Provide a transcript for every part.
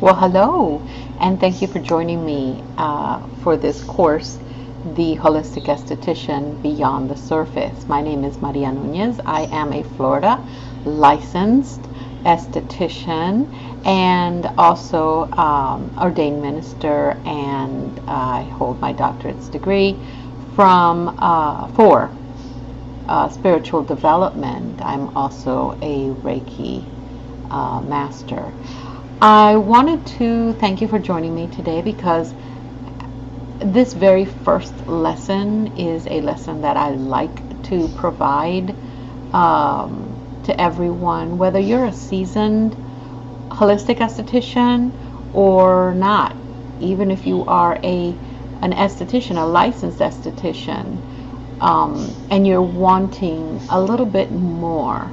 Well, hello, and thank you for joining me for this course, The Holistic Esthetician Beyond the Surface. My name is Maria Nunez. I am a Florida licensed esthetician and also ordained minister, and I hold my doctorate's degree for spiritual development. I'm also a Reiki master. I wanted to thank you for joining me today because this very first lesson is a lesson that I like to provide to everyone, whether you're a seasoned holistic esthetician or not. Even if you are an esthetician, a licensed esthetician, and you're wanting a little bit more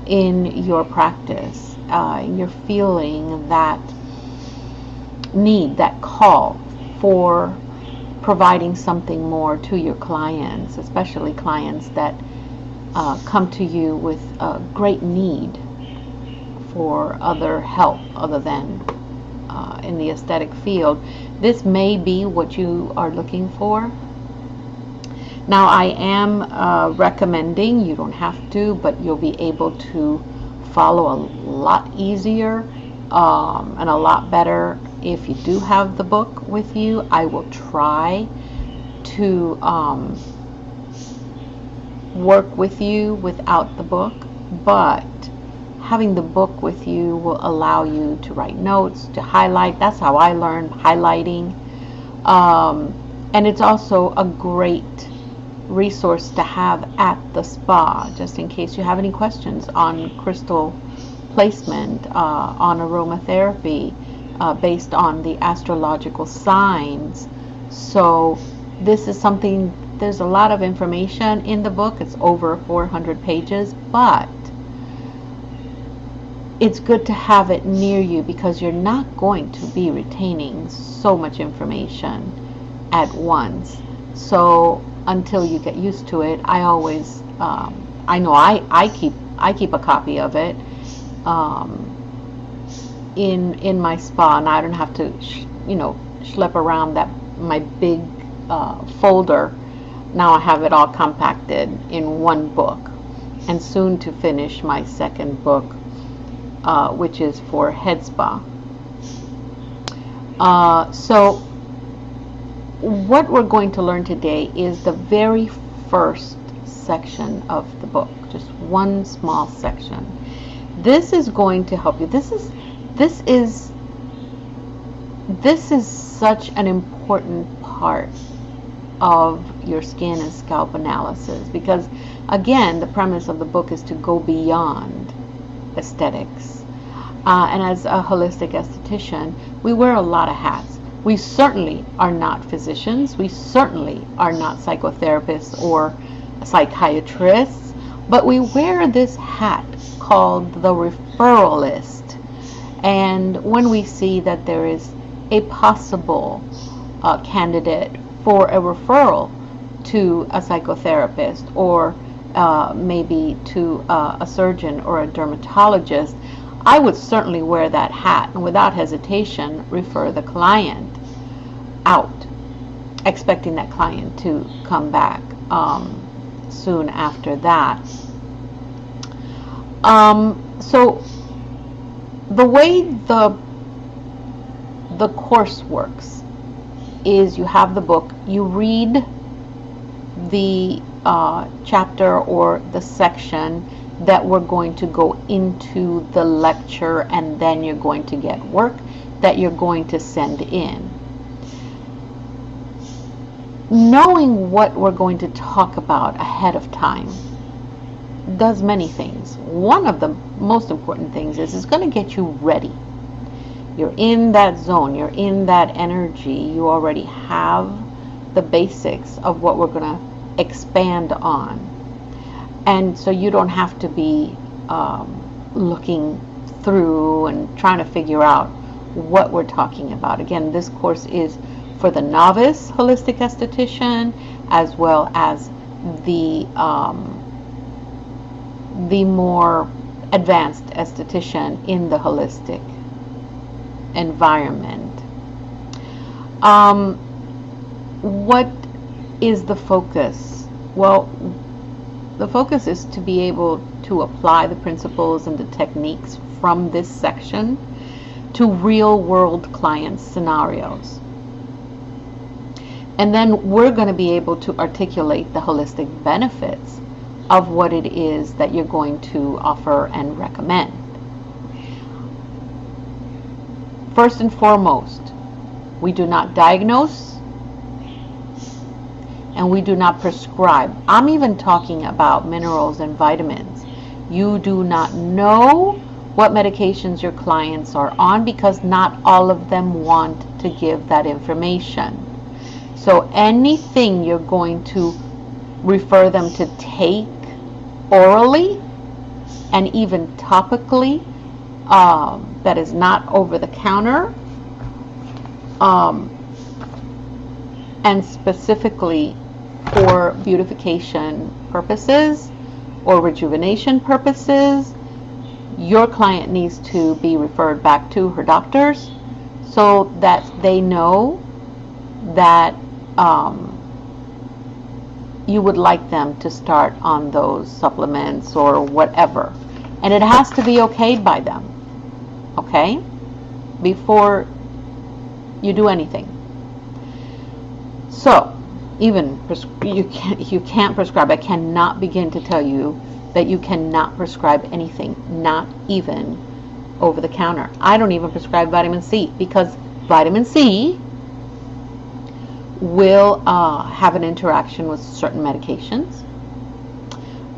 in your practice, you're feeling that need, that call for providing something more to your clients, especially clients that come to you with a great need for other help other than in the aesthetic field. This may be what you are looking for. Now, I am recommending, you don't have to, but you'll be able to follow a lot easier and a lot better if you do have the book with you. I will try to work with you without the book, but having the book with you will allow you to write notes, to highlight. That's how I learned highlighting. And it's also a great resource to have at the spa, just in case you have any questions on crystal placement, on aromatherapy, based on the astrological signs. So this is something, there's a lot of information in the book. It's over 400 pages, but it's good to have it near you because you're not going to be retaining so much information at once. So until you get used to it, I always, I know I keep a copy of it in my spa, and I don't have to, schlep around my big folder. Now I have it all compacted in one book, and soon to finish my second book, which is for head spa. So what we're going to learn today is the very first section of the book, just one small section. This is going to help you. This is such an important part of your skin and scalp analysis, because again, the premise of the book is to go beyond aesthetics. And as a holistic esthetician, we wear a lot of hats. We certainly are not physicians. We certainly are not psychotherapists or psychiatrists, but we wear this hat called the referralist. And when we see that there is a possible candidate for a referral to a psychotherapist, or maybe to a surgeon or a dermatologist, I would certainly wear that hat and without hesitation refer the client out, expecting that client to come back soon after that. So the way the course works is you have the book, you read the chapter or the section that we're going to go into the lecture, and then you're going to get work that you're going to send in. Knowing what we're going to talk about ahead of time does many things. One of the most important things is it's going to get you ready. You're in that zone, you're in that energy, you already have the basics of what we're going to expand on. And so you don't have to be looking through and trying to figure out what we're talking about. Again, this course is for the novice holistic esthetician, as well as the more advanced esthetician in the holistic environment. What is the focus? Well, the focus is to be able to apply the principles and the techniques from this section to real world client scenarios. And then we're going to be able to articulate the holistic benefits of what it is that you're going to offer and recommend. First and foremost, we do not diagnose and we do not prescribe. I'm even talking about minerals and vitamins. You do not know what medications your clients are on because not all of them want to give that information. So anything you're going to refer them to take orally and even topically, that is not over the counter, and specifically for beautification purposes or rejuvenation purposes, your client needs to be referred back to her doctors so that they know that you would like them to start on those supplements or whatever. And it has to be okayed by them, okay? Before you do anything. So, even you can't prescribe. I cannot begin to tell you that you cannot prescribe anything, not even over the counter. I don't even prescribe vitamin C because vitamin C will have an interaction with certain medications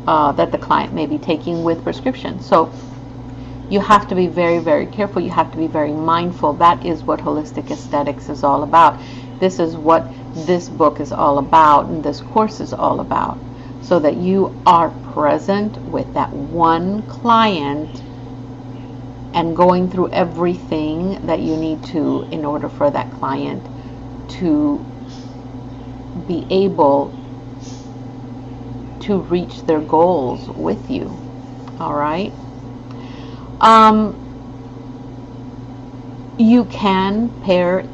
that the client may be taking with prescription. So you have to be very, very careful. You have to be very mindful. That is what holistic aesthetics is all about. This is what this book is all about and this course is all about, so that you are present with that one client and going through everything that you need to in order for that client to be able to reach their goals with you. All right. You can pair,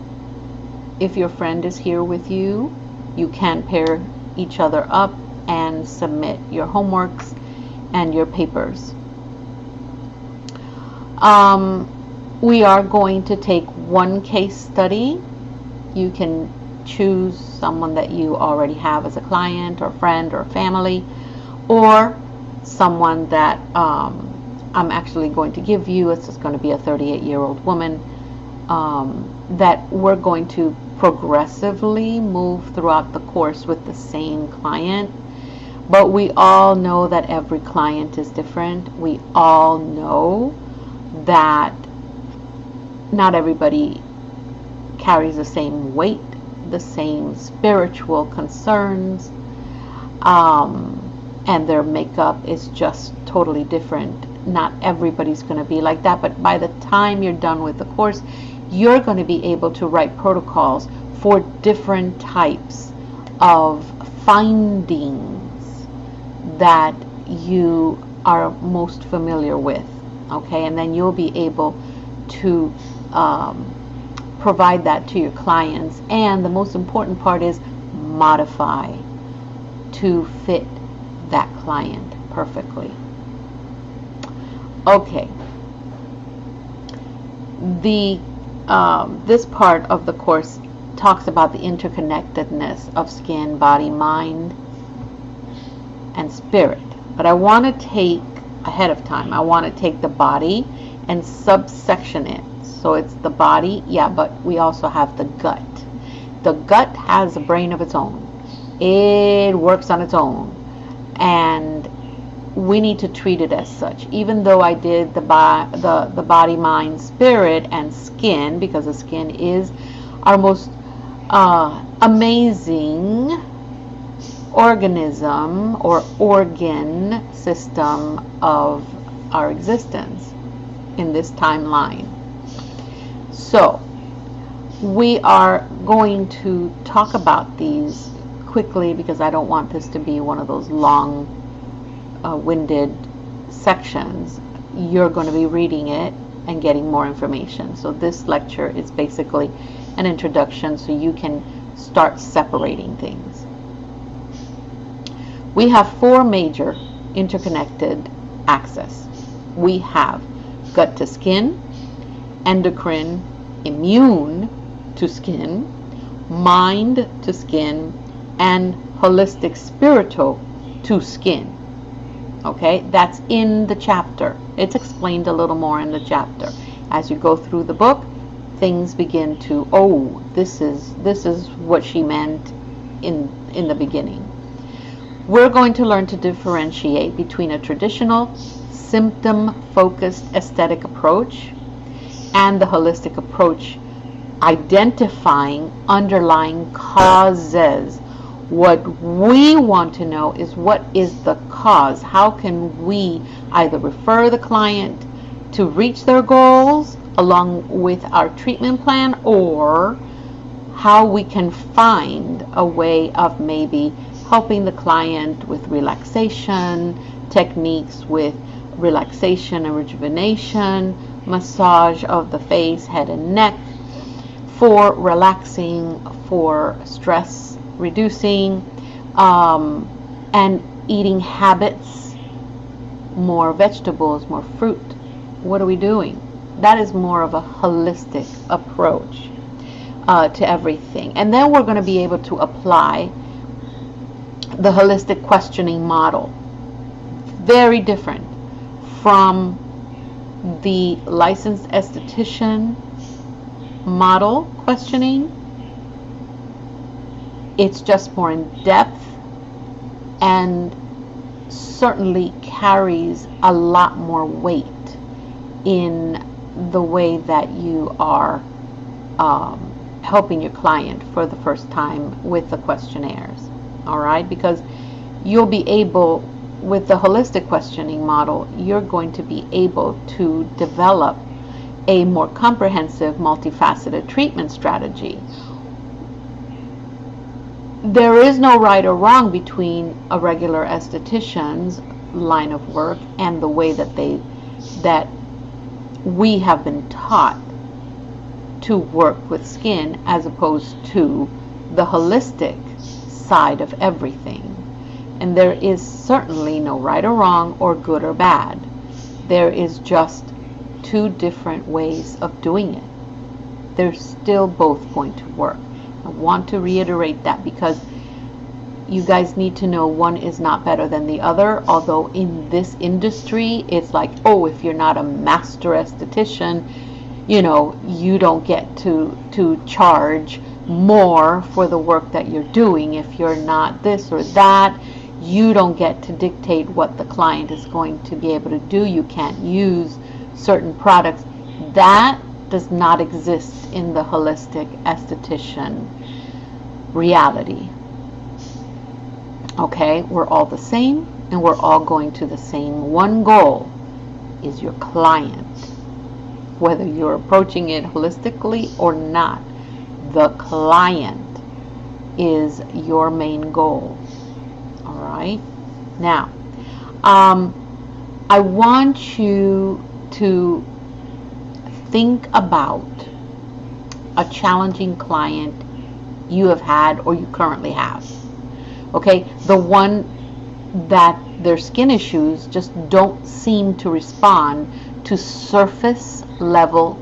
if your friend is here with you, you can pair each other up and submit your homeworks and your papers. We are going to take one case study. You can choose someone that you already have as a client or friend or family, or someone that I'm actually going to give you. It's just going to be a 38-year-old woman that we're going to progressively move throughout the course with the same client. But we all know that every client is different. We all know that not everybody carries the same weight, the same spiritual concerns, and their makeup is just totally different. Not everybody's going to be like that, but by the time you're done with the course, you're going to be able to write protocols for different types of findings that you are most familiar with, okay? And then you'll be able to provide that to your clients, and the most important part is modify to fit that client perfectly. Okay, this part of the course talks about the interconnectedness of skin, body, mind, and spirit. But I want to take, ahead of time, I want to take the body and subsection it. So it's the body, yeah, but we also have the gut. The gut has a brain of its own. It works on its own. And we need to treat it as such. Even though I did the body, mind, spirit, and skin, because the skin is our most amazing organism or organ system of our existence in this timeline. So we are going to talk about these quickly because I don't want this to be one of those long winded sections. You're going to be reading it and getting more information. So this lecture is basically an introduction so you can start separating things. We have four major interconnected axes. We have gut to skin, endocrine, immune to skin, mind to skin, and holistic spiritual to skin. Okay, that's in the chapter. It's explained a little more in the chapter. As you go through the book, things begin to, oh, this is what she meant in the beginning. We're going to learn to differentiate between a traditional symptom-focused aesthetic approach and the holistic approach, identifying underlying causes. What we want to know is, what is the cause? How can we either refer the client to reach their goals along with our treatment plan, or how we can find a way of maybe helping the client with relaxation techniques, with relaxation and rejuvenation, massage of the face, head and neck, for relaxing, for stress reducing, and eating habits, more vegetables, more fruit. What are we doing? That is more of a holistic approach to everything. And then we're going to be able to apply the holistic questioning model. Very different from the licensed esthetician model questioning. It's just more in depth and certainly carries a lot more weight in the way that you are helping your client for the first time with the questionnaires. All right, because you'll be able, with the holistic questioning model, you're going to be able to develop a more comprehensive, multifaceted treatment strategy. There is no right or wrong between a regular esthetician's line of work and the way that we have been taught to work with skin, as opposed to the holistic side of everything. And there is certainly no right or wrong or good or bad. There is just two different ways of doing it. They're still both going to work. I want to reiterate that, because you guys need to know one is not better than the other. Although in this industry, it's like, oh, if you're not a master esthetician, you know, you don't get to charge more for the work that you're doing. If you're not this or that, you don't get to dictate what the client is going to be able to do. You can't use certain products. That does not exist in the holistic esthetician reality. Okay, we're all the same, and we're all going to the same one goal, is your client. Whether you're approaching it holistically or not, the client is your main goal. All right. Now, I want you to think about a challenging client you have had or you currently have. Okay, the one that their skin issues just don't seem to respond to surface level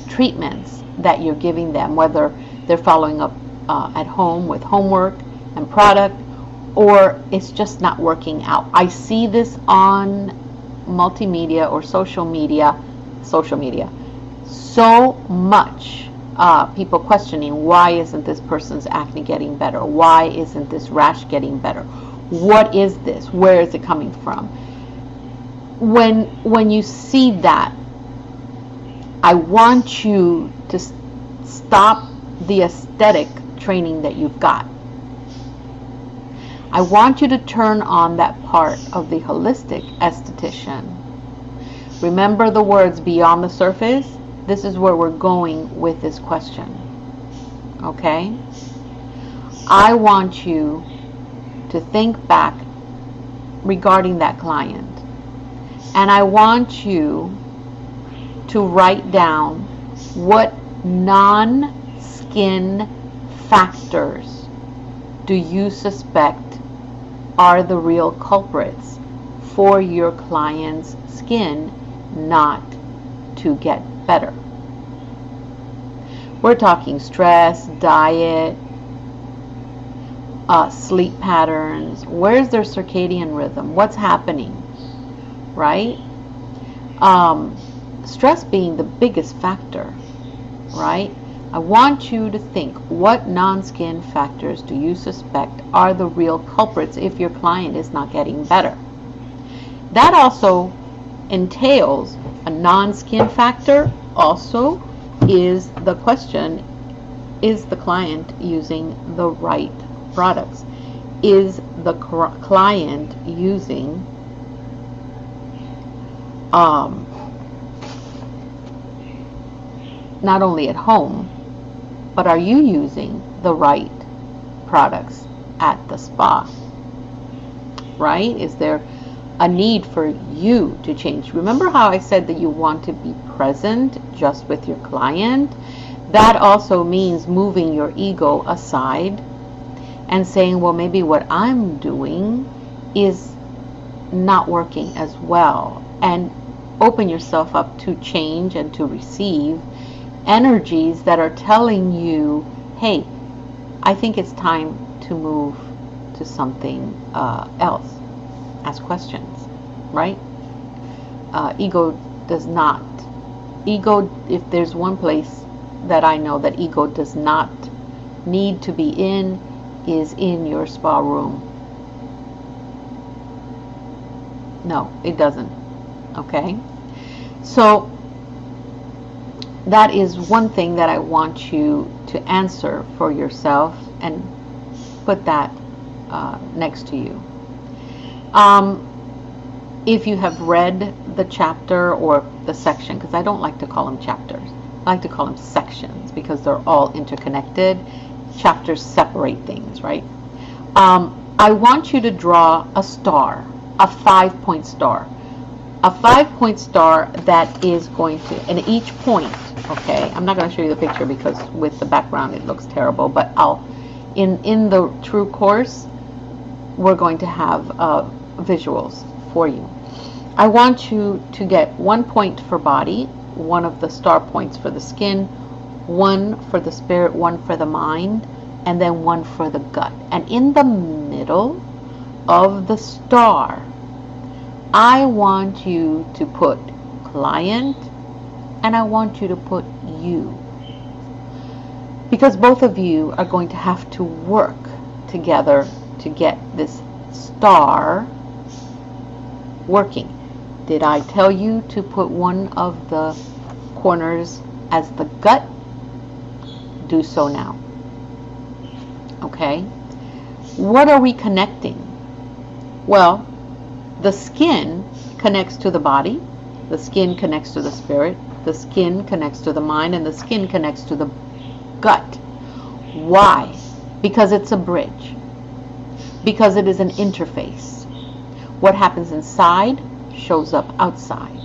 treatments that you're giving them, whether they're following up at home with homework and product, or it's just not working out. I see this on multimedia or social media so much. People questioning, why isn't this person's acne getting better? Why isn't this rash getting better? What is this? Where is it coming from? When you see that, I want you to stop the aesthetic training that you've got. I want you to turn on that part of the holistic esthetician. Remember the words beyond the surface? This is where we're going with this question. Okay? I want you to think back regarding that client. And I want you to write down what non-skin factors do you suspect are the real culprits for your client's skin not to get better. We're talking stress, diet, sleep patterns. Where's their circadian rhythm? What's happening, right? Stress being the biggest factor, right? I want you to think, what non-skin factors do you suspect are the real culprits if your client is not getting better? That also entails a non-skin factor. Also is the question, is the client using the right products? Is the client using not only at home, but are you using the right products at the spa? Right? Is there a need for you to change? Remember how I said that you want to be present just with your client? That also means moving your ego aside and saying, well, maybe what I'm doing is not working as well, and open yourself up to change and to receive energies that are telling you, hey, I think it's time to move to something else. Ask questions, right? Ego, if there's one place that I know that ego does not need to be in, is in your spa room. No, it doesn't. Okay? So that is one thing that I want you to answer for yourself and put that next to you. If you have read the chapter or the section, because I don't like to call them chapters, I like to call them sections because they're all interconnected. Chapters separate things, right? I want you to draw a star, a 5-point star. A 5-point star that is going to, and each point, okay, I'm not going to show you the picture because with the background it looks terrible, but in the true course, we're going to have visuals for you. I want you to get 1 point for body, one of the star points for the skin, 1 for the spirit, 1 for the mind, and then 1 for the gut. And in the middle of the star, I want you to put client, and I want you to put you. Because both of you are going to have to work together to get this star working. Did I tell you to put one of the corners as the gut? Do so now. Okay? What are we connecting? Well, the skin connects to the body, the skin connects to the spirit, the skin connects to the mind, and the skin connects to the gut. Why? Because it's a bridge. Because it is an interface. What happens inside shows up outside.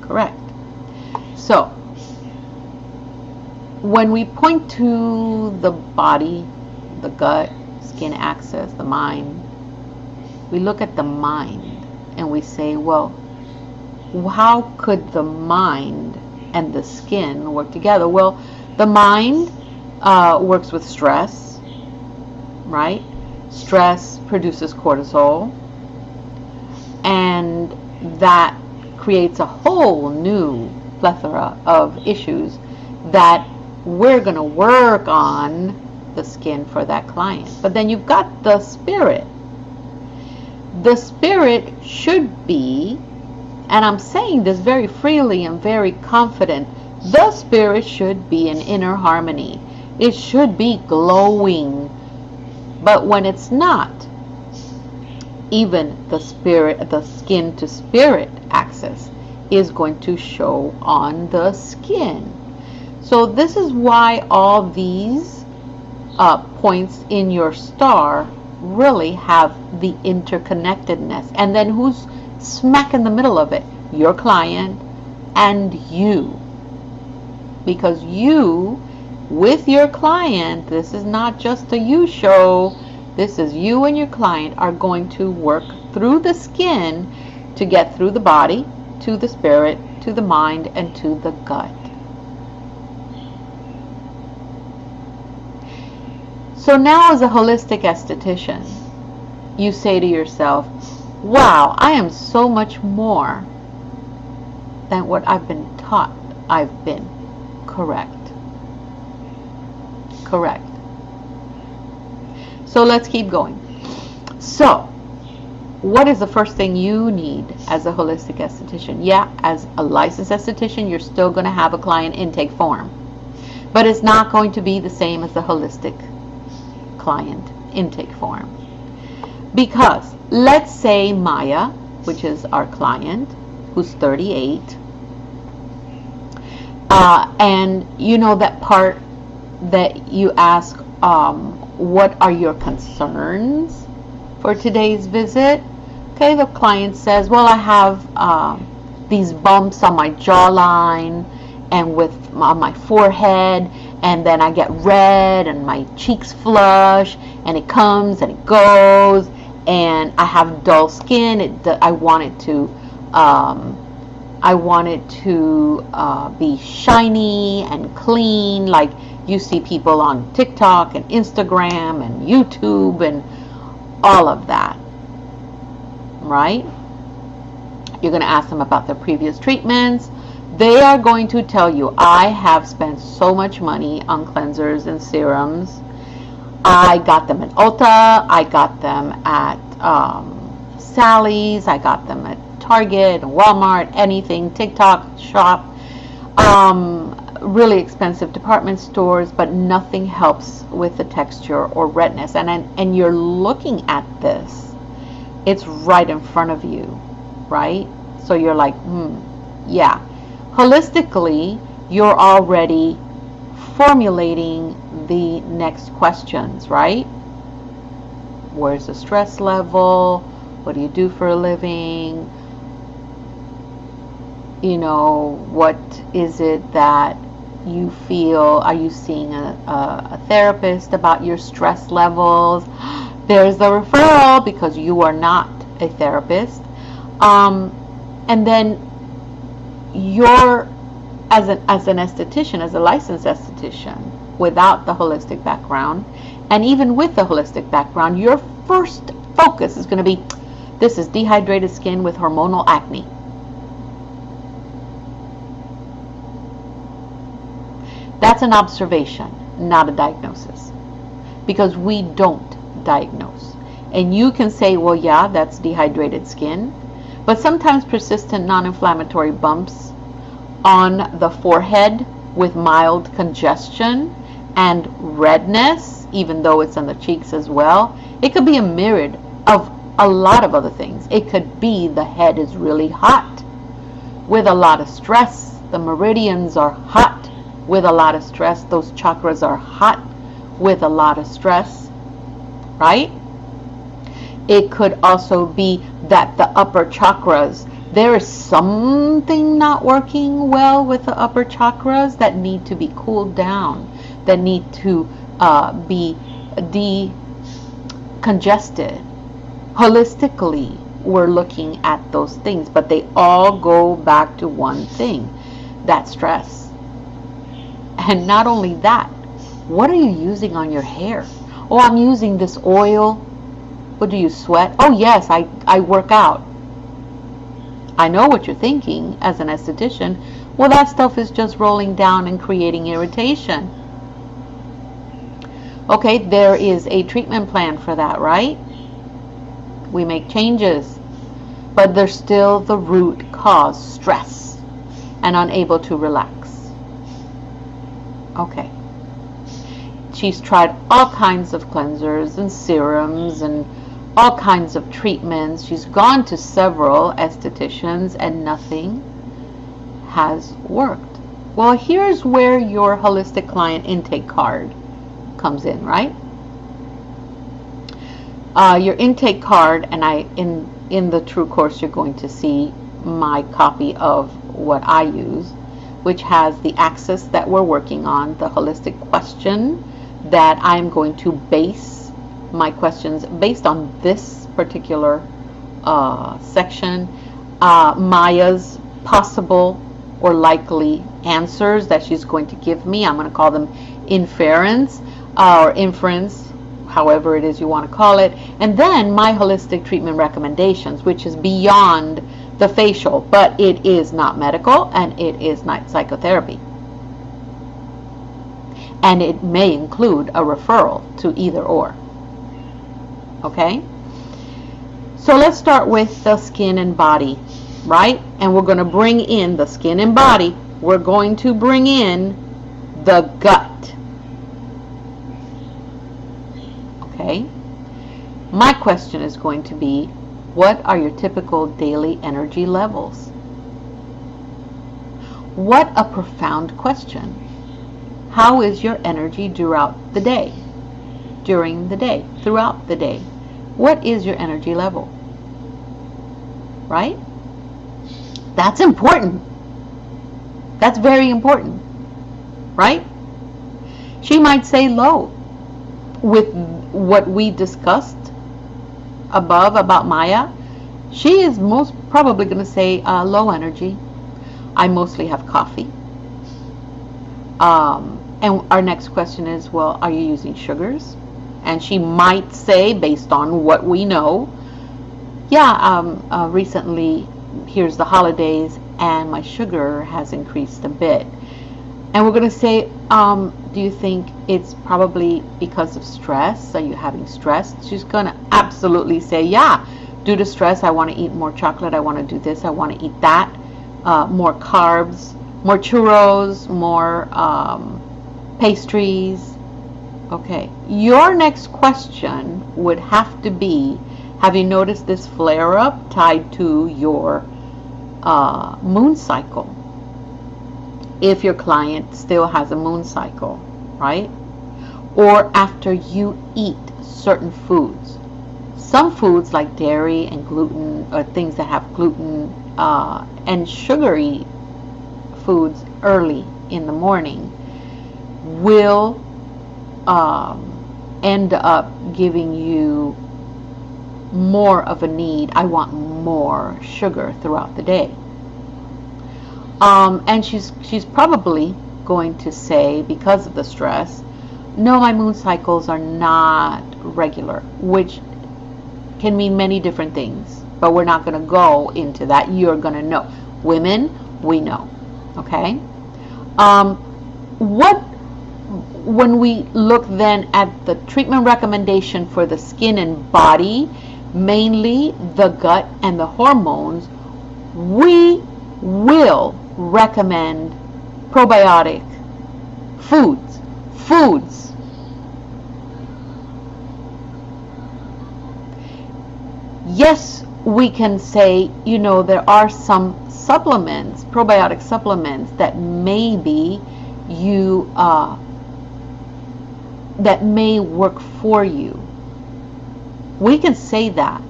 Correct. So, when we point to the body, the gut, skin axis, the mind, we look at the mind and we say, well, how could the mind and the skin work together? Well, the mind works with stress, right? Stress produces cortisol, and that creates a whole new plethora of issues that we're going to work on the skin for that client. But then you've got the spirit. The spirit should be, and I'm saying this very freely and very confident, the spirit should be in inner harmony. It should be glowing. But when it's not, even the spirit, the skin to spirit axis is going to show on the skin. So this is why all these points in your star really have the interconnectedness. And then whose smack in the middle of it, your client and you. Because you, with your client, this is not just a you show, this is you and your client are going to work through the skin to get through the body, to the spirit, to the mind, and to the gut. So now as a holistic esthetician, you say to yourself, wow, I am so much more than what I've been taught I've been. Correct. Correct. So let's keep going. So, what is the first thing you need as a holistic esthetician? Yeah, as a licensed esthetician, you're still going to have a client intake form. But it's not going to be the same as the holistic client intake form. Because let's say Maya, which is our client, who's 38, and you know that part that you ask, what are your concerns for today's visit? Okay, the client says, well, I have these bumps on my jawline and on my forehead, and then I get red and my cheeks flush, and it comes and it goes, and I have dull skin. I want it to be shiny and clean, like you see people on TikTok and Instagram and YouTube and all of that, right? You're going to ask them about their previous treatments. They are going to tell you, I have spent so much money on cleansers and serums. I got them at Ulta, I got them at Sally's, I got them at Target, Walmart, anything, TikTok shop, really expensive department stores, but nothing helps with the texture or redness. And you're looking at this, it's right in front of you, right? So you're like, yeah. Holistically, you're already formulating the next questions, right? Where's the stress level? What do you do for a living? You know, what is it that you feel? Are you seeing a therapist about your stress levels? There's the referral, because you are not a therapist. And then you're, as an esthetician, as a licensed esthetician, without the holistic background, and even with the holistic background, your first focus is going to be, this is dehydrated skin with hormonal acne. That's an observation, not a diagnosis, because we don't diagnose. And you can say, well, yeah, that's dehydrated skin, but sometimes persistent non-inflammatory bumps on the forehead with mild congestion and redness, even though it's on the cheeks as well. It could be a myriad of a lot of other things. It could be the head is really hot with a lot of stress. The meridians are hot with a lot of stress. Those chakras are hot with a lot of stress, right? It could also be that the upper chakras, there is something not working well with the upper chakras that need to be cooled down, that need to be decongested. Holistically, we're looking at those things, but they all go back to one thing, that stress. And not only that, what are you using on your hair? Oh, I'm using this oil. What, do you sweat? Oh yes, I work out. I know what you're thinking as an esthetician. Well, that stuff is just rolling down and creating irritation. Okay, there is a treatment plan for that, right? We make changes, but there's still the root cause, stress, and unable to relax. Okay. She's tried all kinds of cleansers and serums and all kinds of treatments. She's gone to several estheticians and nothing has worked. Well, here's where your holistic client intake card comes in, right? Your intake card, and in the True course, you're going to see my copy of what I use, which has the axis that we're working on, the holistic question that I'm going to base my questions based on this particular section, Maya's possible or likely answers that she's going to give me. I'm going to call them inference or inference, however it is you want to call it, and then my holistic treatment recommendations, which is beyond the facial, but it is not medical and it is not psychotherapy, and it may include a referral to either or. Okay, so let's start with the skin and body, right? And we're going to bring in the skin and body. We're going to bring in the gut. Okay, my question is going to be, what are your typical daily energy levels? What a profound question. How is your energy throughout the day? During the day, throughout the day. What is your energy level? Right? That's important. That's very important. Right? She might say low. With what we discussed above about Maya, she is most probably going to say low energy. I mostly have coffee. And our next question is, well, are you using sugars? And she might say, based on what we know, yeah, recently, here's the holidays, and my sugar has increased a bit. And we're going to say, do you think it's probably because of stress? Are you having stress? She's going to absolutely say, yeah, due to stress, I want to eat more chocolate, I want to do this, I want to eat that, more carbs, more churros, more pastries. Okay, your next question would have to be, have you noticed this flare-up tied to your moon cycle? If your client still has a moon cycle, right? Or after you eat certain foods. Some foods like dairy and gluten, or things that have gluten and sugary foods early in the morning, will end up giving you more of a need. I want more sugar throughout the day. And she's probably going to say, because of the stress, no, my moon cycles are not regular, which can mean many different things, but we're not going to go into that. You're going to know. Women, we know. Okay? When we look then at the treatment recommendation for the skin and body, mainly the gut and the hormones, we will recommend probiotic foods. Yes, we can say, there are some supplements, probiotic supplements, that maybe that may work for you. We can say that.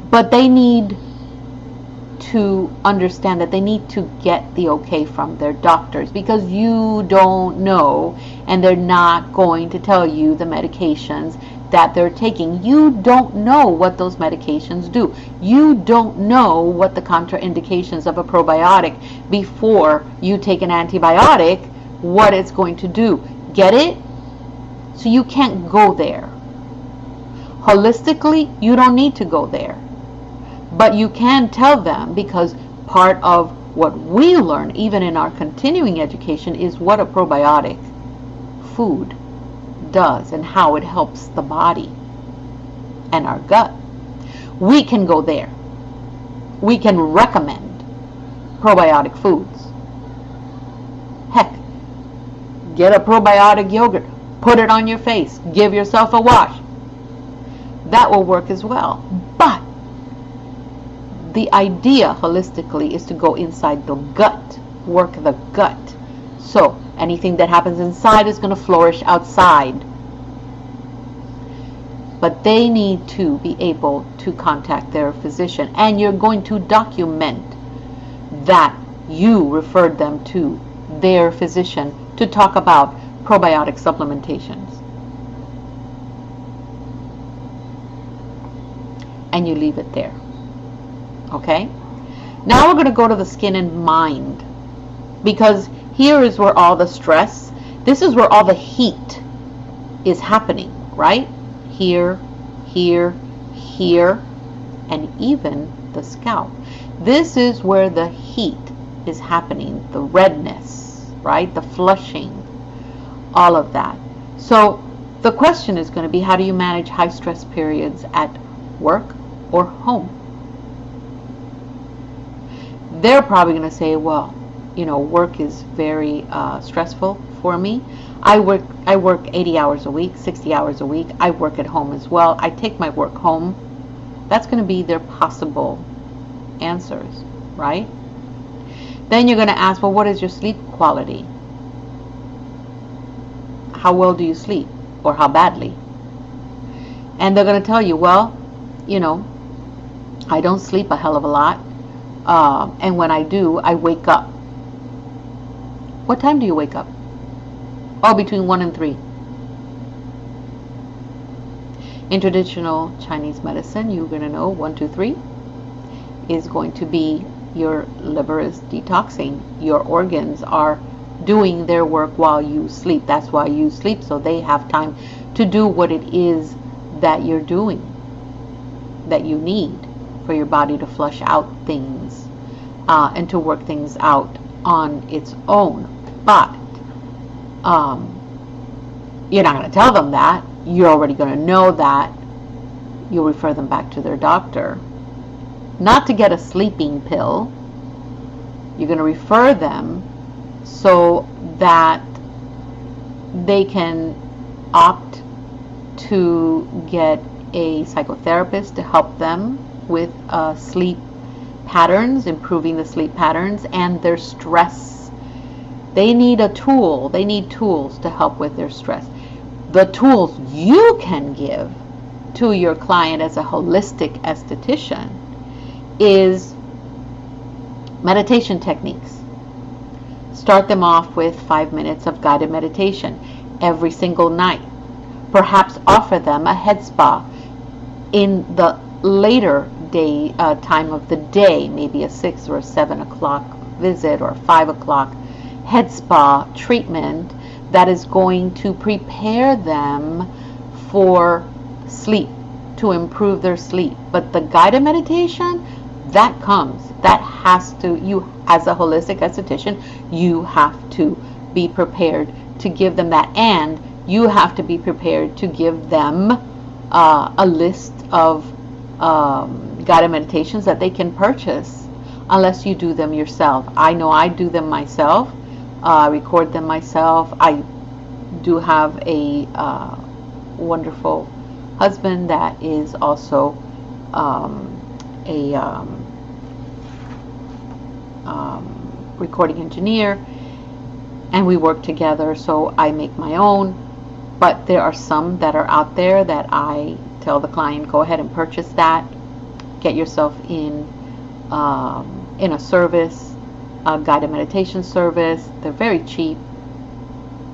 But they need to understand that they need to get the okay from their doctors, because you don't know, and they're not going to tell you the medications that they're taking. You don't know what those medications do. You don't know what the contraindications of a probiotic before you take an antibiotic, what it's going to do. Get it? So you can't go there. Holistically, you don't need to go there. But you can tell them, because part of what we learn, even in our continuing education, is what a probiotic food does and how it helps the body and our gut. We can go there. We can recommend probiotic foods. Heck, get a probiotic yogurt, put it on your face, give yourself a wash. That will work as well. But the idea holistically is to go inside the gut, work the gut. So anything that happens inside is going to flourish outside. but they need to be able to contact their physician, and you're going to document that you referred them to their physician to talk about probiotic supplementations. And you leave it there. Okay? Now we're going to go to the skin and mind, because here is where all the stress, this is where all the heat is happening, right? Here, here, here, and even the scalp. This is where the heat is happening, the redness, right? The flushing, all of that. So the question is going to be, how do you manage high stress periods at work or home? They're probably going to say, well, you know, work is very stressful for me. I work 80 hours a week, 60 hours a week. I work at home as well. I take my work home. That's going to be their possible answers, right? Then you're going to ask, well, what is your sleep quality? How well do you sleep, or how badly? And they're going to tell you, well, you know, I don't sleep a hell of a lot. And when I do, I wake up. What time do you wake up? Oh, between 1 and 3. In traditional Chinese medicine, you're going to know 1, 2, 3 is going to be your liver is detoxing. Your organs are doing their work while you sleep. That's why you sleep, so they have time to do what it is that you're doing, that you need for your body to flush out things and to work things out on its own. But you're not going to tell them that. You're already going to know that. You'll refer them back to their doctor. Not to get a sleeping pill. You're going to refer them so that they can opt to get a psychotherapist to help them with sleep patterns, improving the sleep patterns and their stress. They need a tool. They need tools to help with their stress. The tools you can give to your client as a holistic esthetician is meditation techniques. Start them off with 5 minutes of guided meditation every single night. Perhaps offer them a head spa in the later day time of the day, maybe a 6 or a 7 o'clock visit or a 5 o'clock head spa treatment that is going to prepare them for sleep, to improve their sleep. But the guided meditation, that has to, you as a holistic esthetician, you have to be prepared to give them that, and you have to be prepared to give them a list of guided meditations that they can purchase, unless you do them yourself. I know I do them myself. I record them myself. I do have a wonderful husband that is also a recording engineer, and we work together, so I make my own. But there are some that are out there that I tell the client, go ahead and purchase that, get yourself in a service, a guided meditation service. They're very cheap,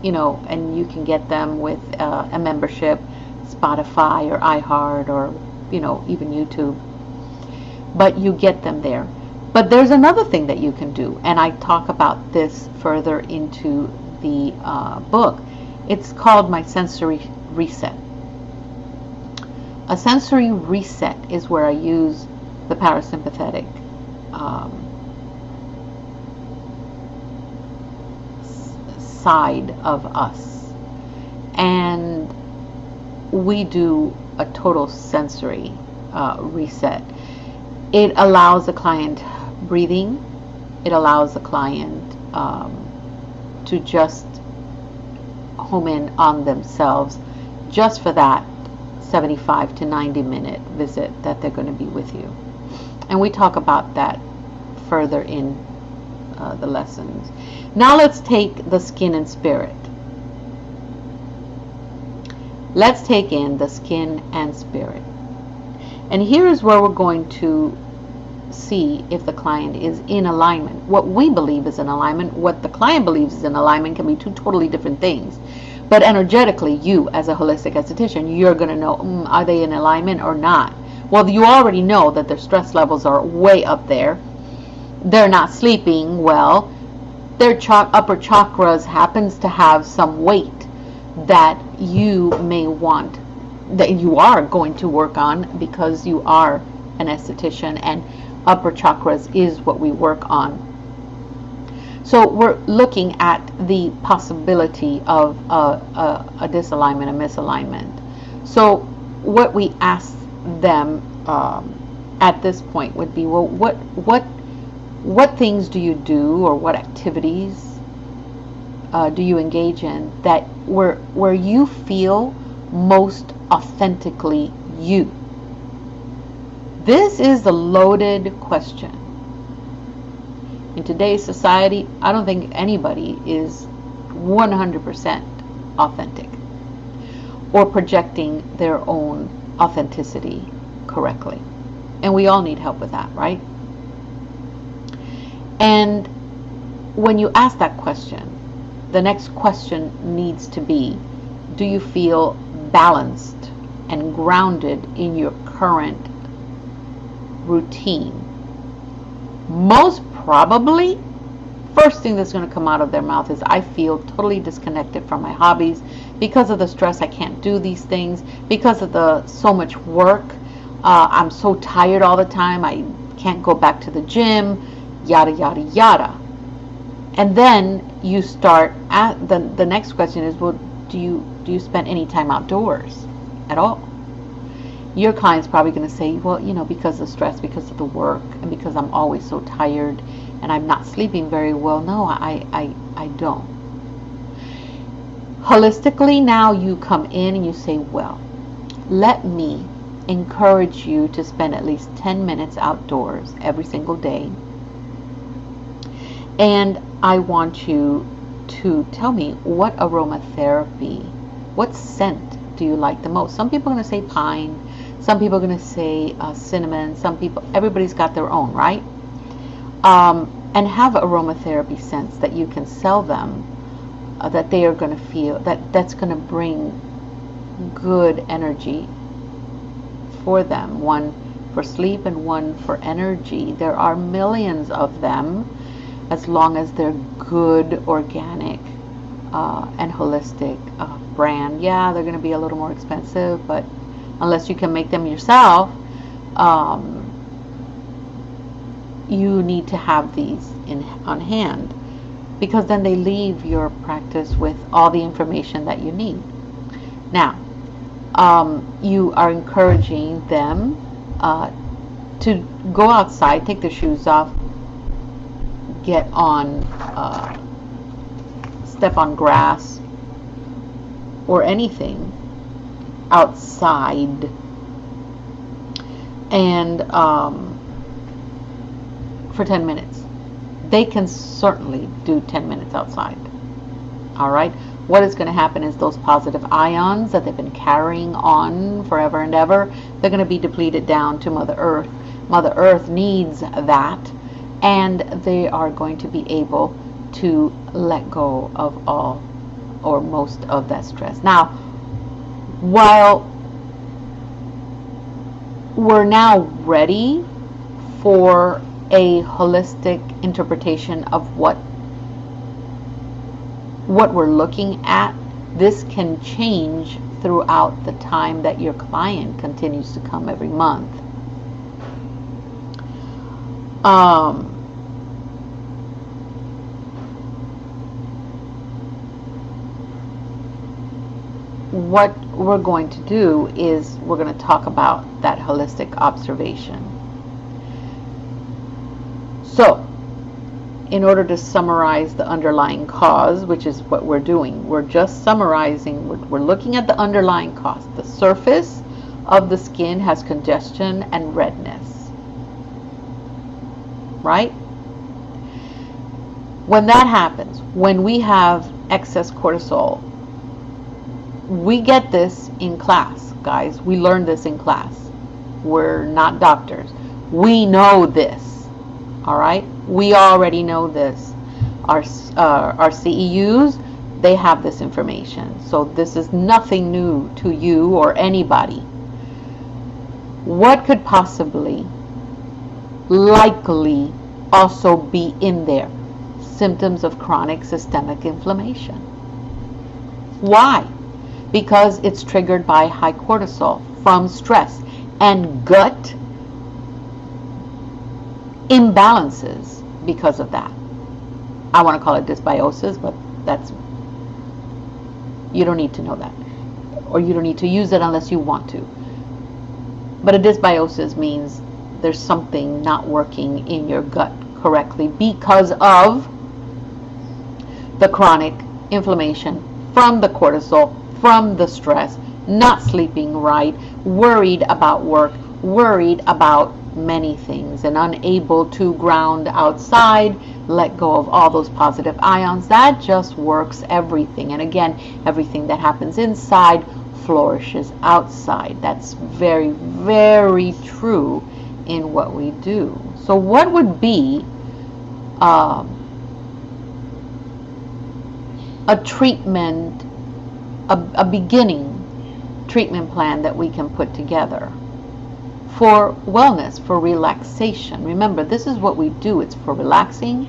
you know, and you can get them with a membership, Spotify or iHeart, or, you know, even YouTube. But you get them there. But there's another thing that you can do, and I talk about this further into the book. It's called my sensory reset. A sensory reset is where I use the parasympathetic side of us, and we do a total sensory reset. It allows the client breathing. It allows the client to just home in on themselves just for that 75 to 90 minute visit that they're going to be with you. And we talk about that further in the lessons. Now let's take the skin and spirit. Let's take in the skin and spirit. And here is where we're going to see if the client is in alignment. What we believe is in alignment, what the client believes is in alignment can be two totally different things. But energetically, you as a holistic esthetician, you're going to know, are they in alignment or not? Well, you already know that their stress levels are way up there. They're not sleeping well. Their upper chakras happens to have some weight that you may want, that you are going to work on, because you are an esthetician and upper chakras is what we work on. So we're looking at the possibility of a disalignment, a misalignment. So what we ask them at this point would be, well, what things do you do, or what activities do you engage in that where you feel most authentically you? This is the loaded question. In today's society, I don't think anybody is 100% authentic or projecting their own authenticity correctly. And we all need help with that, right? And when you ask that question, the next question needs to be, do you feel balanced and grounded in your current routine? Most probably, first thing that's going to come out of their mouth is, I feel totally disconnected from my hobbies. Because of the stress, I can't do these things. Because of the so much work, I'm so tired all the time, I can't go back to the gym, yada, yada, yada. And then you start at the next question is, well, do you spend any time outdoors at all? Your client's probably going to say, well, because of stress, because of the work, and because I'm always so tired and I'm not sleeping very well. No, I don't. Holistically, now you come in and you say, well, let me encourage you to spend at least 10 minutes outdoors every single day. And I want you to tell me, what aromatherapy, what scent do you like the most? Some people are going to say pine. Some people are going to say cinnamon. Everybody's got their own, right? And have aromatherapy scents that you can sell them, that they are going to feel, that's going to bring good energy for them. One for sleep and one for energy. There are millions of them, as long as they're good, organic, and holistic brand. Yeah, they're going to be a little more expensive, but unless you can make them yourself, you need to have these on hand, because then they leave your practice with all the information that you need. Now, you are encouraging them to go outside, take their shoes off, get on, step on grass or anything outside, and for 10 minutes. They can certainly do 10 minutes outside. All right. What is going to happen is those positive ions that they've been carrying on forever and ever, they're going to be depleted down to Mother Earth. Mother Earth needs that, and they are going to be able to let go of all or most of that stress. Now, while we're now ready for a holistic interpretation of what we're looking at, this can change throughout the time that your client continues to come every month. What we're going to do is we're going to talk about that holistic observation. So, in order to summarize the underlying cause, which is what we're doing, we're just summarizing, we're looking at the underlying cause. The surface of the skin has congestion and redness, right? When that happens, when we have excess cortisol we get this in class, guys. We learn this in class. We're not doctors. We know this. All right? We already know this. Our CEUs, they have this information. So this is nothing new to you or anybody. What could possibly, likely, also be in there? Symptoms of chronic systemic inflammation. Why? Because it's triggered by high cortisol from stress and gut imbalances because of that. I want to call it dysbiosis, but that's, you don't need to know that, or you don't need to use it unless you want to. But a dysbiosis means there's something not working in your gut correctly because of the chronic inflammation from the cortisol, from the stress, not sleeping right, worried about work, worried about many things, and unable to ground outside, let go of all those positive ions. That just works everything. And again, everything that happens inside flourishes outside. That's very, very true in what we do. So what would be a treatment, a beginning treatment plan that we can put together for wellness, for relaxation? Remember, this is what we do. It's for relaxing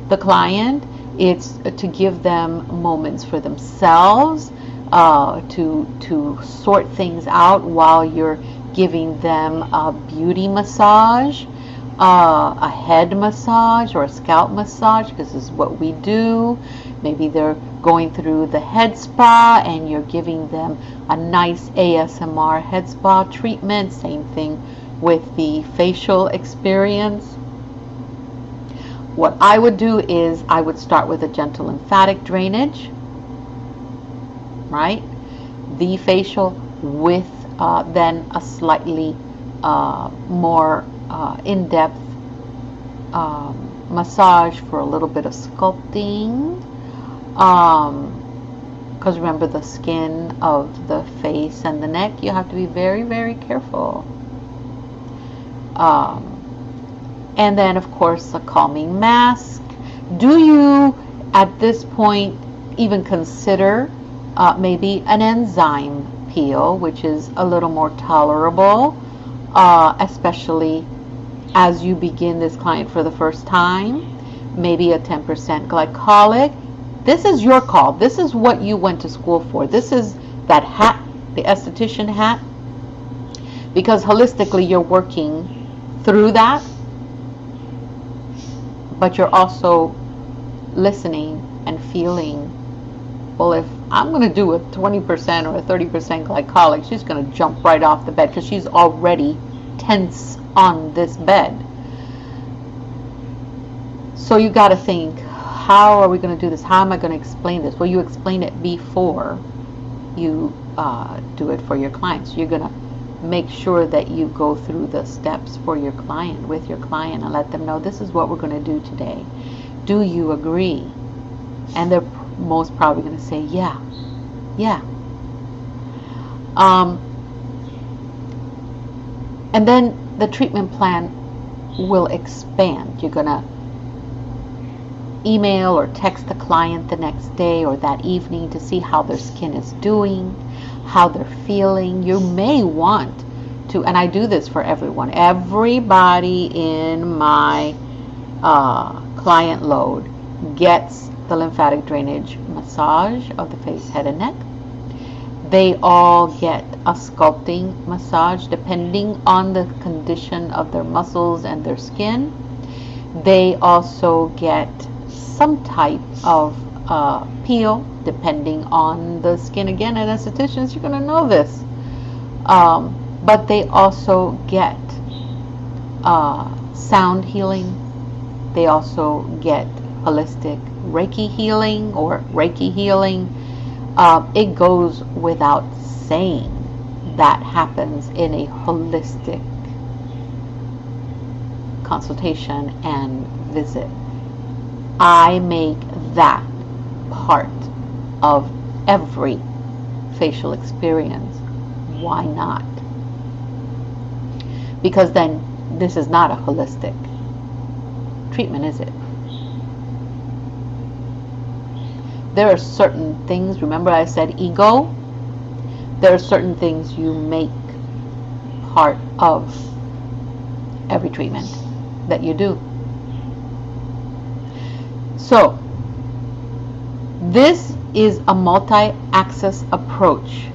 the client. It's to give them moments for themselves, to sort things out while you're giving them a beauty massage, a head massage, or a scalp massage, because this is what we do. Maybe they're going through the head spa and you're giving them a nice ASMR head spa treatment. Same thing with the facial experience. What I would do is I would start with a gentle lymphatic drainage, right? The facial with then a slightly more in-depth massage for a little bit of sculpting. Because remember, the skin of the face and the neck, you have to be very, very careful. And then, of course, a calming mask. Do you, at this point, even consider maybe an enzyme peel, which is a little more tolerable, especially as you begin this client for the first time? Maybe a 10% glycolic. This is your call. This is what you went to school for. This is that hat, the esthetician hat, because holistically you're working through that, but you're also listening and feeling, well, if I'm going to do a 20% or a 30% glycolic, she's going to jump right off the bed because she's already tense on this bed. So you got to think, how are we going to do this? How am I going to explain this? Well, you explain it before you do it for your clients. You're going to make sure that you go through the steps for your client, with your client, and let them know this is what we're going to do today. Do you agree? And they're most probably going to say, yeah. And then the treatment plan will expand. You're going to email or text the client the next day or that evening to see how their skin is doing, how they're feeling. You may want to, and I do this for everyone, everybody in my client load gets the lymphatic drainage massage of the face, head, and neck. They all get a sculpting massage depending on the condition of their muscles and their skin. They also get some type of peel depending on the skin. Again, as estheticians, you're going to know this. But they also get sound healing. They also get holistic Reiki healing or Reiki healing. It goes without saying that happens in a holistic consultation and visit. I make that part of every facial experience. Why not? Because then this is not a holistic treatment, is it? There are certain things, remember I said ego? There are certain things you make part of every treatment that you do. So, this is a multi-axis approach.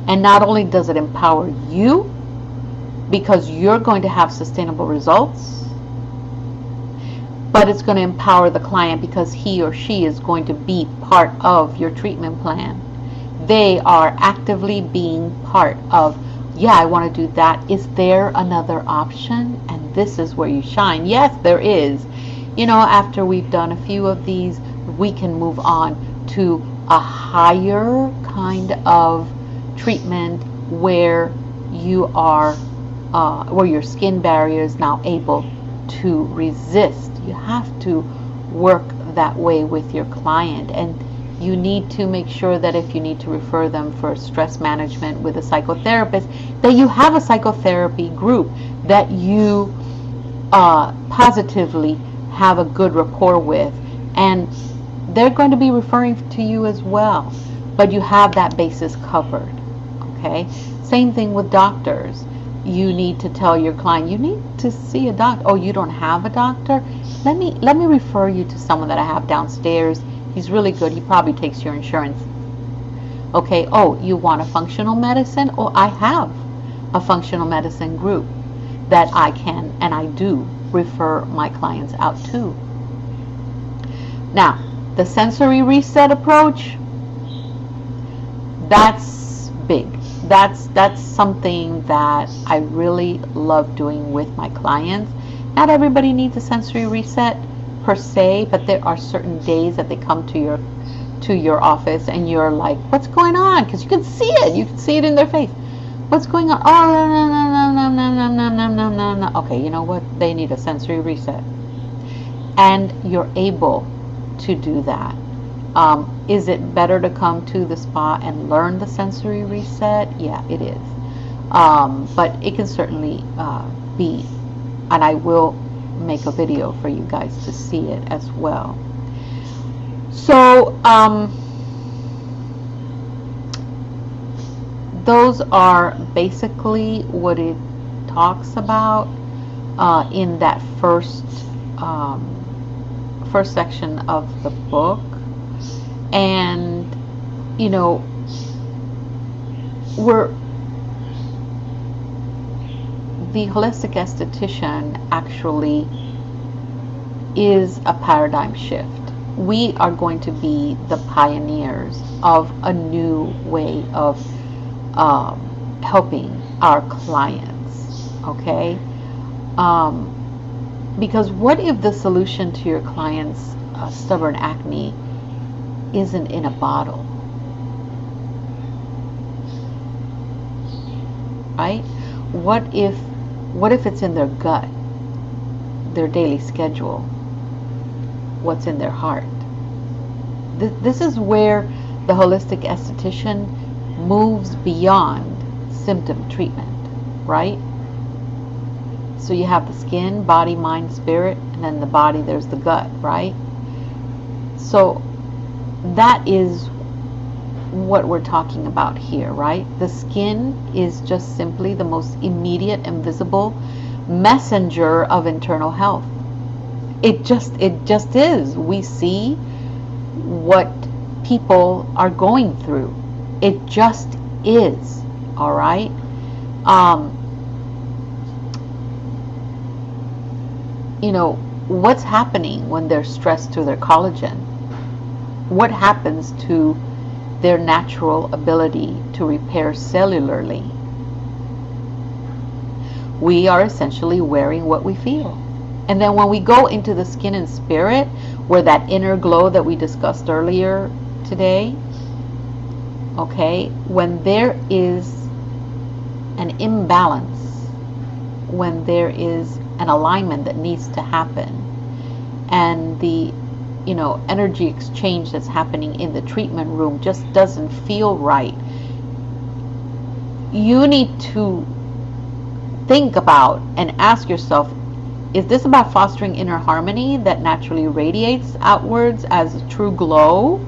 And not only does it empower you, because you're going to have sustainable results, but it's going to empower the client because he or she is going to be part of your treatment plan. They are actively being part of, yeah, I want to do that. Is there another option? And this is where you shine. Yes, there is. You know, after we've done a few of these, we can move on to a higher kind of treatment where you are, where your skin barrier is now able to resist. You have to work that way with your client, and you need to make sure that if you need to refer them for stress management with a psychotherapist, that you have a psychotherapy group that you positively have a good rapport with, and they're going to be referring to you as well, but you have that basis covered. Okay, same thing with doctors. You need to tell your client, you need to see a doctor. Oh, you don't have a doctor? Let me refer you to someone that I have downstairs. He's really good. He probably takes your insurance. Okay, oh, you want a functional medicine? Oh, I have a functional medicine group that I can and I do refer my clients out to. Now, the sensory reset approach, that's big. That's something that I really love doing with my clients. Not everybody needs a sensory reset per se, but there are certain days that they come to your office and you're like, what's going on? Because you can see it. You can see it in their face. What's going on? Oh, no. Okay, you know what? They need a sensory reset. And you're able to do that. Is it better to come to the spa and learn the sensory reset? Yeah, it is. But it can certainly be, and I will make a video for you guys to see it as well. So those are basically what it talks about in that first section of the book. And you know, the holistic esthetician actually is a paradigm shift. We are going to be the pioneers of a new way of helping our clients, okay? Because what if the solution to your client's stubborn acne isn't in a bottle, right? What if it's in their gut, their daily schedule, what's in their heart? This is where the holistic esthetician moves beyond symptom treatment, right? So you have the skin, body, mind, spirit, and then the body, there's the gut, right? So that is what we're talking about here, right? The skin is just simply the most immediate and visible messenger of internal health. It just is. We see what people are going through. It just is, all right? You know, what's happening when they're stressed to their collagen? What happens to their natural ability to repair cellularly? We are essentially wearing what we feel. And then when we go into the skin and spirit, where that inner glow that we discussed earlier today, okay, when there is an imbalance, when there is an alignment that needs to happen, and the energy exchange that's happening in the treatment room just doesn't feel right, you need to think about and ask yourself, is this about fostering inner harmony that naturally radiates outwards as a true glow?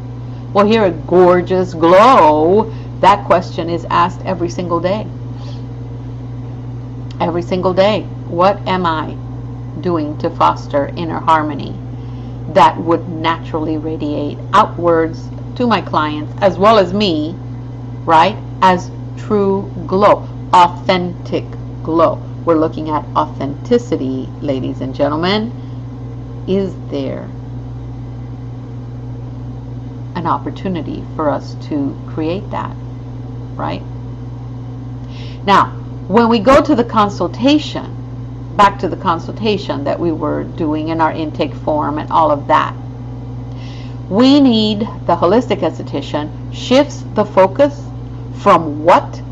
Well, here, a gorgeous glow, that question is asked every single day. Every single day. What am I doing to foster inner harmony that would naturally radiate outwards to my clients as well as me, right? As true glow, authentic glow. We're looking at authenticity, ladies and gentlemen. Is there an opportunity for us to create that, right? Now, when we go to the consultation, back to the consultation that we were doing in our intake form and all of that, we need, the holistic esthetician shifts the focus from what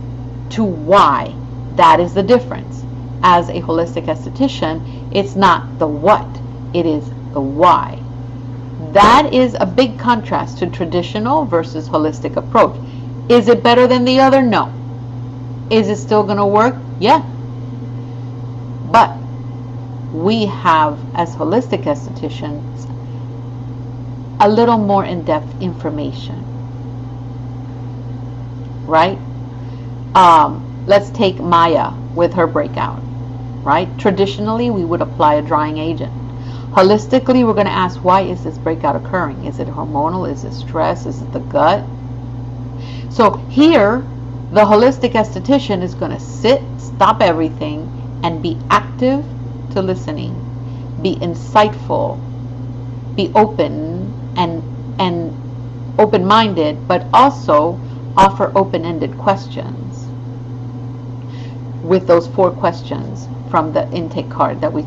to why. That is the difference. As a holistic esthetician, it's not the what, it is the why. That is a big contrast to traditional versus holistic approach. Is it better than the other? No. Is it still going to work? Yeah. But we have, as holistic estheticians, a little more in-depth information, right? Let's take Maya with her breakout, right? Traditionally, we would apply a drying agent. Holistically, we're going to ask, why is this breakout occurring? Is it hormonal? Is it stress? Is it the gut? So here, the holistic esthetician is going to sit, stop everything, and be active to listening, be insightful, be open and open-minded, but also offer open-ended questions with those 4 questions from the intake card that we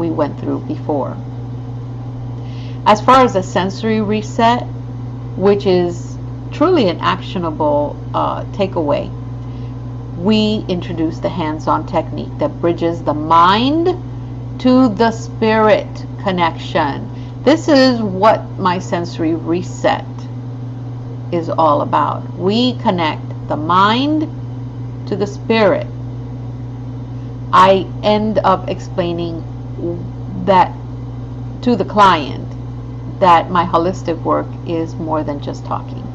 went through before. As far as a sensory reset, which is truly an actionable takeaway, we introduce the hands-on technique that bridges the mind to the spirit connection. This is what my sensory reset is all about. We connect the mind to the spirit. I end up explaining that to the client that my holistic work is more than just talking.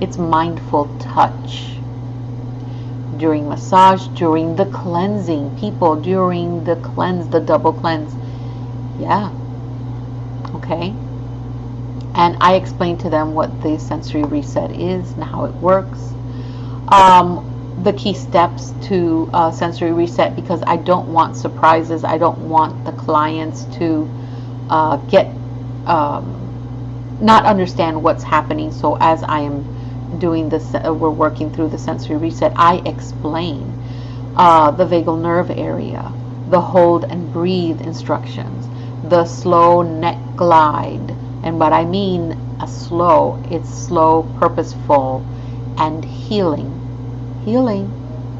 It's mindful touch. During massage, during the cleansing, people, during the cleanse, the double cleanse. Yeah. Okay. And I explain to them what the sensory reset is and how it works. The key steps to sensory reset, because I don't want surprises. I don't want the clients to not understand what's happening. So as I am doing this, we're working through the sensory reset, I explain the vagal nerve area, the hold and breathe instructions, the slow neck glide. And what I mean it's slow, purposeful, and healing,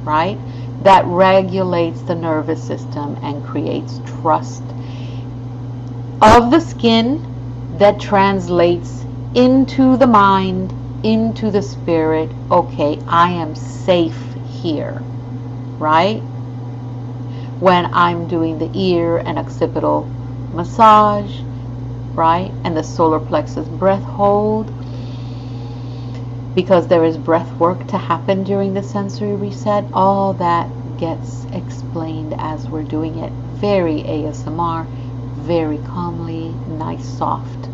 right? That regulates the nervous system and creates trust of the skin that translates into the mind, into the spirit. Okay, I am safe here, right? When I'm doing the ear and occipital massage, right? And the solar plexus breath hold, because there is breath work to happen during the sensory reset. All that gets explained as we're doing it. Very ASMR, very calmly, nice soft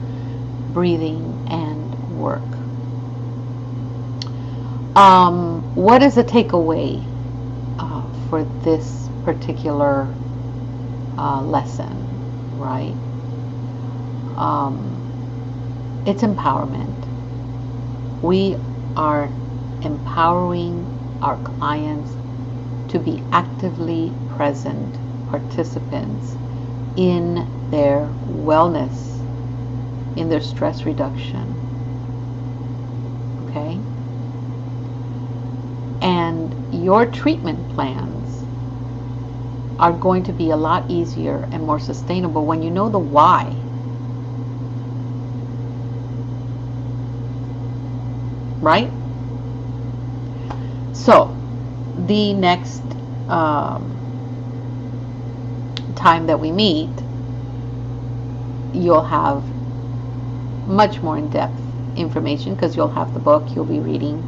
breathing and work. What is a takeaway for this particular lesson, right? It's empowerment. We are empowering our clients to be actively present participants in their wellness, in their stress reduction. Okay? And your treatment plans are going to be a lot easier and more sustainable when you know the why. Right? So, the next time that we meet, you'll have much more in-depth information because you'll have the book, you'll be reading,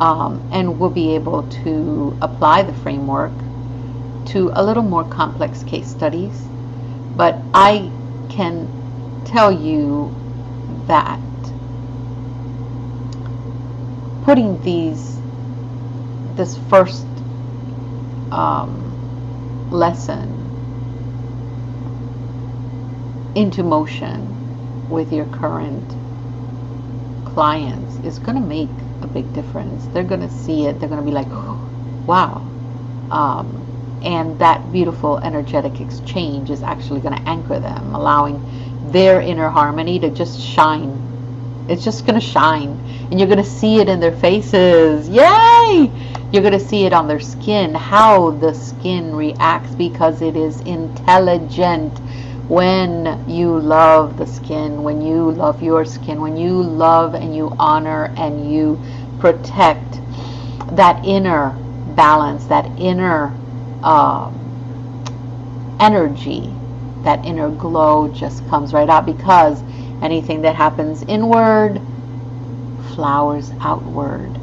and we'll be able to apply the framework to a little more complex case studies. But I can tell you that putting this first lesson into motion with your current clients is going to make a big difference. They're going to see it. They're going to be like, oh, wow. And that beautiful energetic exchange is actually going to anchor them, allowing their inner harmony to just shine. It's just going to shine. And you're going to see it in their faces. Yay! You're going to see it on their skin, how the skin reacts, because it is intelligent. When you love the skin, when you love your skin, when you love and you honor and you protect that inner balance, that inner energy, that inner glow just comes right out, because anything that happens inward flowers outward,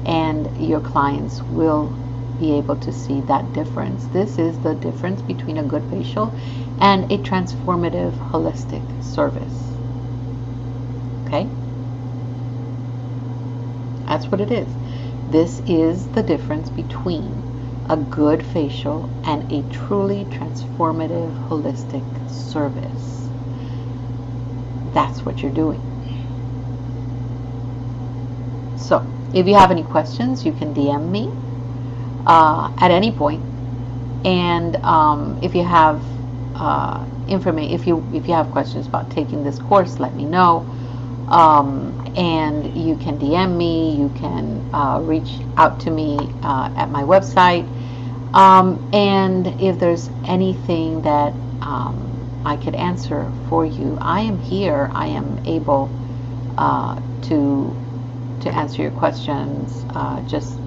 and your clients will be able to see that difference. This is the difference between a good facial and a transformative holistic service. Okay? That's what it is. This is the difference between a good facial and a truly transformative holistic service. That's what you're doing. So, if you have any questions, you can DM me at any point. And if you have if you have questions about taking this course, let me know. And you can DM me. You can reach out to me at my website. And if there's anything that I could answer for you, I am here. I am able to answer your questions. Just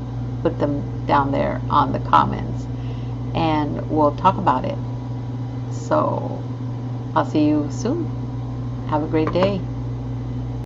put them down there on the comments, and we'll talk about it. So I'll see you soon. Have a great day.